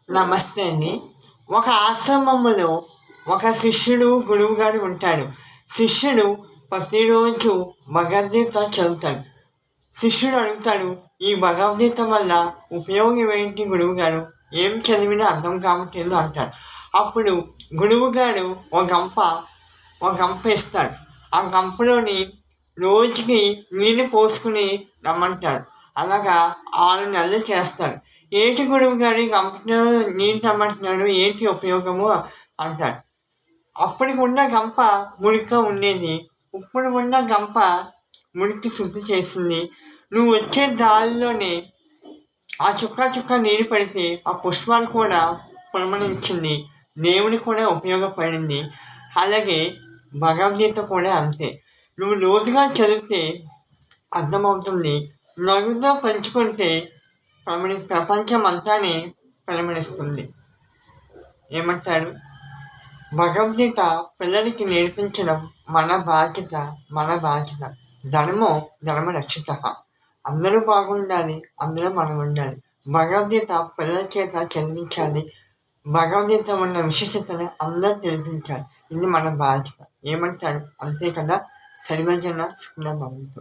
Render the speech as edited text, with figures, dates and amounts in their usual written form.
నమస్తే అండి. ఒక ఆశ్రమంలో ఒక శిష్యుడు, గురువుగారు ఉంటాడు. శిష్యుడు ప్రతిరోజు భగవద్గీత చదువుతాడు. శిష్యుడు అడుగుతాడు, "ఈ భగవద్గీత వల్ల ఉపయోగం ఏంటి గురువుగారు? ఏం చదివినా అర్థం కావట్లేదు" అంటాడు. అప్పుడు గురువుగారు ఒక గంప ఇస్తాడు. ఆ గంపలోని రోజుకి నీళ్ళు పోసుకుని రమ్మంటాడు. అలాగా 6 నెలలు చేస్తాడు. "ఏంటి గురువుగారు ఈ గంపలో నీళ్ళు రమ్మంటున్నారు, ఏంటి ఉపయోగము" అంటాడు. అప్పటికి ఉన్న గంప మురికిగా ఉండేది. ఇప్పుడు ఉన్న గంప మురికి శుద్ధి చేసింది. నువ్వు వచ్చే దారిలోనే ఆ చుక్క నీరు పడితే ఆ పుష్పాలు కూడా పులమరించింది. దేవునికి కూడా ఉపయోగపడింది. అలాగే భగవద్గీత కూడా అంతే. నువ్వు లోతుగా చదివితే అర్థమవుతుంది. నలుగురితో పంచుకుంటే ప్రపంచం అంతానే పరిమళిస్తుంది. ఏమంటారు? భగవద్గీత పిల్లలకి నేర్పించడం మన బాధ్యత. ధర్మరక్షితః. అందరూ బాగుండాలి, అందులో మనం ఉండాలి. భగవద్గీత పిల్లల చేత చదివించాలి. భగవద్గీత ఉన్న విశిష్టతను అందరూ తెలిపించాలి. ఇది మన బాధ్యత. ఏమంటారు? అంతే కదా. సర్వజన సుఖినో భవంతు.